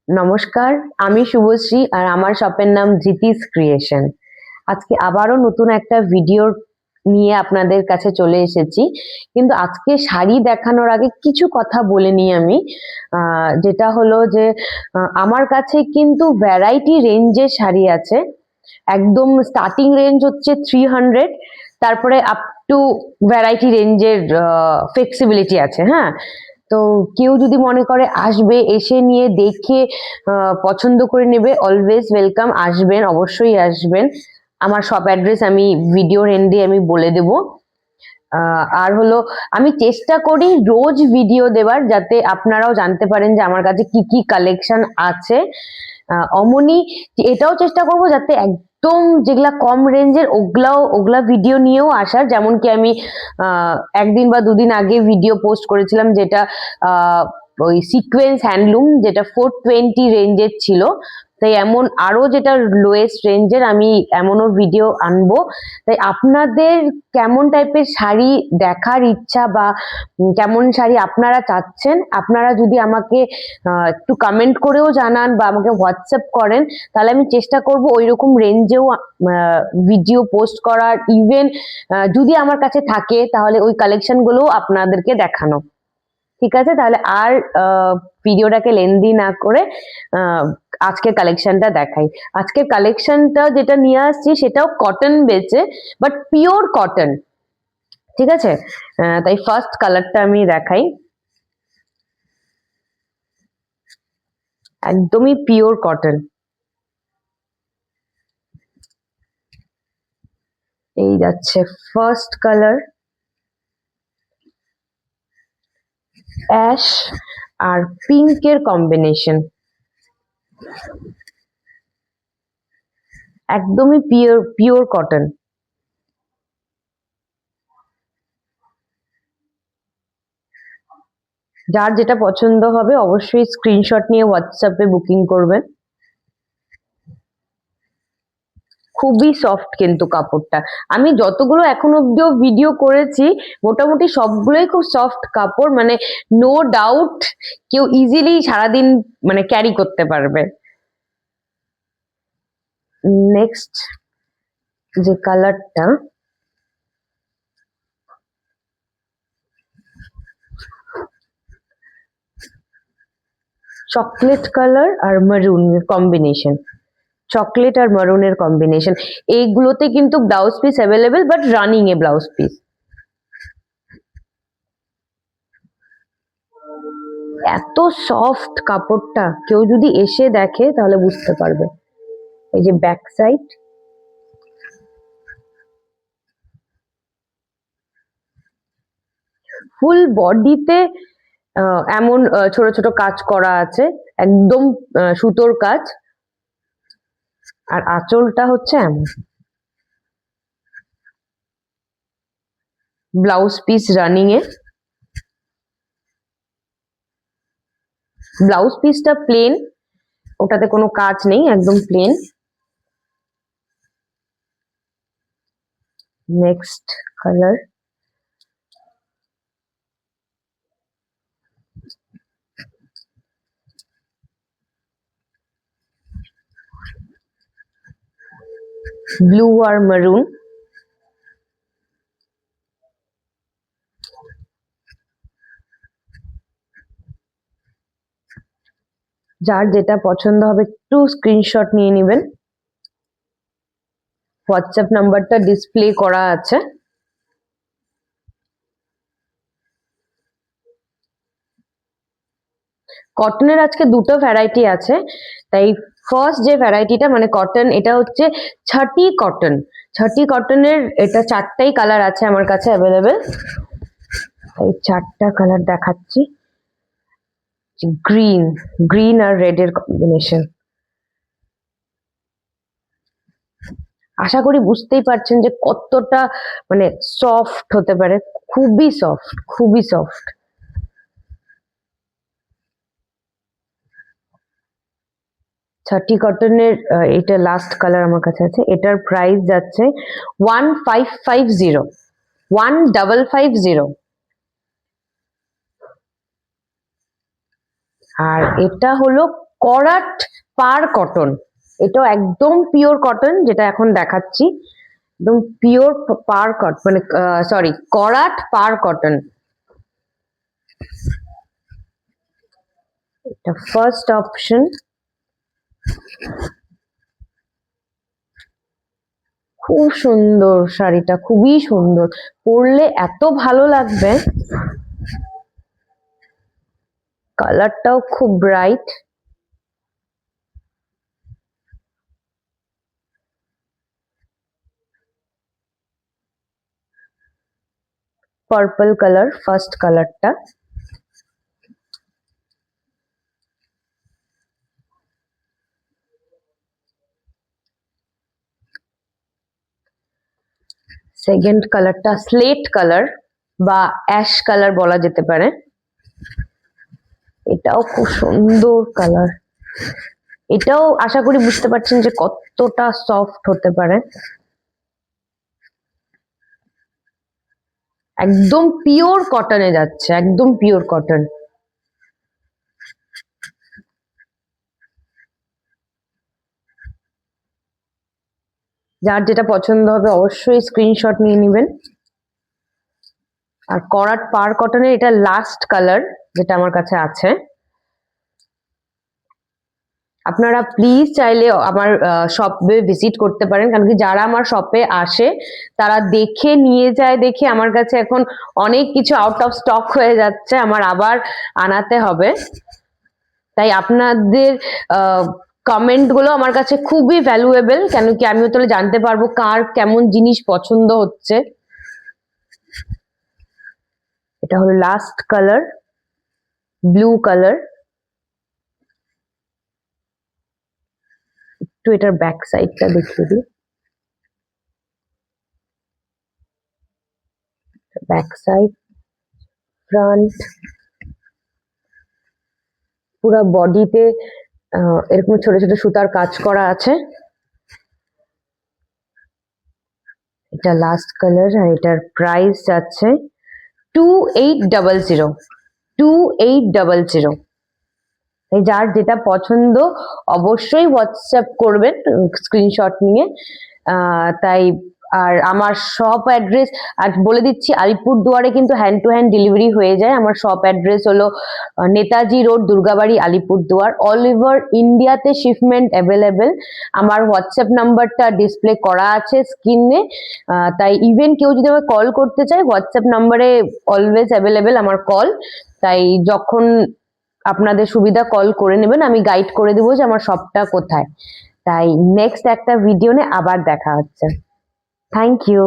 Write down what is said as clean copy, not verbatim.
নমস্কার, আমি শুভশ্রী আর আমার শপের নাম জিতিস ক্রিয়েশন। আজকে আবারও নতুন একটা ভিডিও নিয়ে আপনাদের কাছে চলে এসেছি। কিন্তু আজকে শাড়ি দেখানোর আগে কিছু কথা বলে নিই আমি। যেটা হলো যে আমার কাছে কিন্তু ভ্যারাইটি রেঞ্জের শাড়ি আছে। একদম স্টার্টিং রেঞ্জ হচ্ছে 300, তারপরে আপ টু ভ্যারাইটি রেঞ্জের ফ্লেক্সিবিলিটি আছে। হ্যাঁ, তো কেউ যদি মনে করে আসবে, এসে নিয়ে দেখে পছন্দ করে নেবে, অলওয়েজ ওয়েলকাম, আসবেন, অবশ্যই আসবেন। আমার শপ অ্যাড্রেস আমি ভিডিওর এন্ডে আমি বলে দেব। আর হলো আমি চেষ্টা করি রোজ ভিডিও দেওয়ার, যাতে আপনারাও জানতে পারেন যে আমার কাছে কি কি কালেকশন আছে। অমনি এটাও চেষ্টা করব যাতে একদম যেগুলা কম রেঞ্জের ওগুলা ভিডিও নিয়েও আসার। যেমন কি আমি একদিন বা দুদিন আগে ভিডিও পোস্ট করেছিলাম, যেটা ওই সিকোয়েন্স হ্যান্ডলুম, যেটা 420 রেঞ্জের ছিল। তাই এমন আরো যেটা লোয়েস্ট রেঞ্জের আমি এমনও ভিডিও আনবো। তাই আপনাদের কেমন টাইপের শাড়ি দেখার ইচ্ছা বা কেমন শাড়ি আপনারা চাচ্ছেন, আপনারা যদি আমাকে একটু কমেন্ট করেও জানান বা আমাকে হোয়াটসঅ্যাপ করেন, তাহলে আমি চেষ্টা করব ওই রকম রেঞ্জেও ভিডিও পোস্ট করার। ইভেন যদি আমার কাছে থাকে তাহলে ওই কালেকশন গুলোও আপনাদেরকে দেখানো। ঠিক আছে, তাহলে আর ভিডিওটাকে লেন্দি না করে আজকের কালেকশনটা দেখাই। আজকের কালেকশনটা যেটা নিয়ে আসছি সেটাও কটন বেচে, বাট পিওর কটন। ঠিক আছে, তাই ফার্স্ট কালারটা আমি দেখাই। একদমই পিওর কটন। এই যাচ্ছে ফার্স্ট কালার, অ্যাশ আর পিঙ্কের কম্বিনেশন। একদমই পিওর কটন। যার যেটা পছন্দ হবে অবশ্যই স্ক্রিনশট নিয়ে হোয়াটসঅ্যাপে বুকিং করবেন। খুবই সফট কিন্তু কাপড়টা। আমি যতগুলো এখন অব্দিও ভিডিও করেছি মোটামুটি সবগুলোই খুব সফট কাপড়, মানে নো ডাউট কেউ ইজিলি সারাদিন মানে ক্যারি করতে পারবে। নেক্সট যে কালারটা, চকলেট কালার আর মারুন কম্বিনেশন। চকলেট আর মারুনের কম্বিনেশন। এইগুলোতে কিন্তু blouse piece available, but running A blouse piece. এত সফট কাপড়টা, কেউ যদি এসে দেখে তাহলে বুঝতে পারবে। এই যে ব্যাক সাইড, ফুল বডিতে এমন ছোট ছোট কাজ করা আছে, একদম সুতোর কাজ। আর আঁচলটা হচ্ছে এমন। ব্লাউজ পিস রানিং এ। ব্লাউজ পিসটা প্লেন, ওটাতে কোনো কাজ নেই, একদম প্লেন। নেক্সট কালার, ব্লু আর মারুন। যার যেটা পছন্দ হবে একটু স্ক্রিনশট নিয়ে নেবেন। হোয়াটসঅ্যাপ নাম্বারটা ডিসপ্লে করা আছে। কটনের আজকে দুটো ভ্যারাইটি আছে। তাই ফার্স্ট যে ভ্যারাইটিটা মানে কটন, এটা হচ্ছে ছাটি কটন। ছাটি কটনের এটা চারটাই কালার আছে আমার কাছে অ্যাভেলেবেল। এই চারটা কালার দেখাচ্ছি। গ্রিন, গ্রিন আর রেড এর কম্বিনেশন। আশা করি বুঝতেই পারছেন যে কতটা মানে সফট হতে পারে। খুবই সফট, খুবই সফট। ছাটি কটনের এটা লাস্ট কালার আমার কাছে আছে। এটার প্রাইস যাচ্ছে 1550, 1550। আর এটা হলো করাট পার কটন, এটা একদম পিওর কটন, যেটা এখন দেখাচ্ছি একদম পিওর পার কটন, মানে সরি করাট পার কটন। এটা ফার্স্ট অপশন। খুব সুন্দর শাড়িটা, খুবই সুন্দর, পরলে এত ভালো লাগবে। কালারটাও খুব ব্রাইট। পার্পল কালার ফার্স্ট কালারটা। সেকেন্ড কালারটা স্লেট কালার বা অ্যাশ কালার বলা যেতে পারে। এটাও খুব সুন্দর কালার। এটাও আশা করি বুঝতে পারছেন যে কতটা সফট হতে পারে। একদম পিওর কটনে যাচ্ছে, একদম পিওর কটন। যার যেটা পছন্দ হবে অবশ্যই স্ক্রিনশট নিয়ে নেবেন। আর করাট পার কটনের এটা লাস্ট কালার যেটা আমার কাছে আছে। আপনারা প্লিজ চাইলে আমার শপে ভিজিট করতে পারেন, কারণ কি যারা আমার শপে আসে তারা দেখে নিয়ে যায়, দেখে আমার কাছে এখন অনেক কিছু আউট অফ স্টক হয়ে যাচ্ছে, আমার আবার আনাতে হবে। তাই আপনাদের কমেন্ট গুলো আমার কাছে খুবই ভ্যালুয়েবল, কেন কি আমিও তাহলে জানতে পারবো কার কেমন জিনিস পছন্দ হচ্ছে। এটা হলো লাস্ট কালার, ব্লু কালার। একটু এটার ব্যাক সাইডটা দেখিয়ে দিই। ব্যাক সাইড, ফ্রন্ট, পুরো বডিতে এরকম ছোট ছোট সুতার কাজ করা আছে। এটা লাস্ট কালার, আর এটার প্রাইস যাচ্ছে 2800, 2800। এই যার যেটা পছন্দ অবশ্যই হোয়াটসঅ্যাপ করবেন স্ক্রিনশট নিয়ে। তাই আর আমার শপ অ্যাড্রেস আর বলে দিচ্ছি, আলিপুরদুয়ারে কিন্তু হ্যান্ড টু হ্যান্ড ডেলিভারি হয়ে যায়। আমার শপ অ্যাড্রেস হলো Netaji road, Durgabari, Alipurduar. All over ইন্ডিয়াতে শিপমেন্ট অ্যাভেলেবেল। আমার হোয়াটসঅ্যাপ নাম্বারটা ডিসপ্লে করা আছে স্ক্রিনে। তাই ইভেন কেউ যদি আমাকে কল করতে চায়, হোয়াটসঅ্যাপ নাম্বারে অলওয়েজ অ্যাভেলেবেল আমার কল। তাই যখন আপনাদের সুবিধা কল করে নেবেন, আমি গাইড করে দেবো যে আমার শপটা কোথায়। তাই নেক্সট একটা ভিডিও নিয়ে আবার দেখা হচ্ছে। Thank you.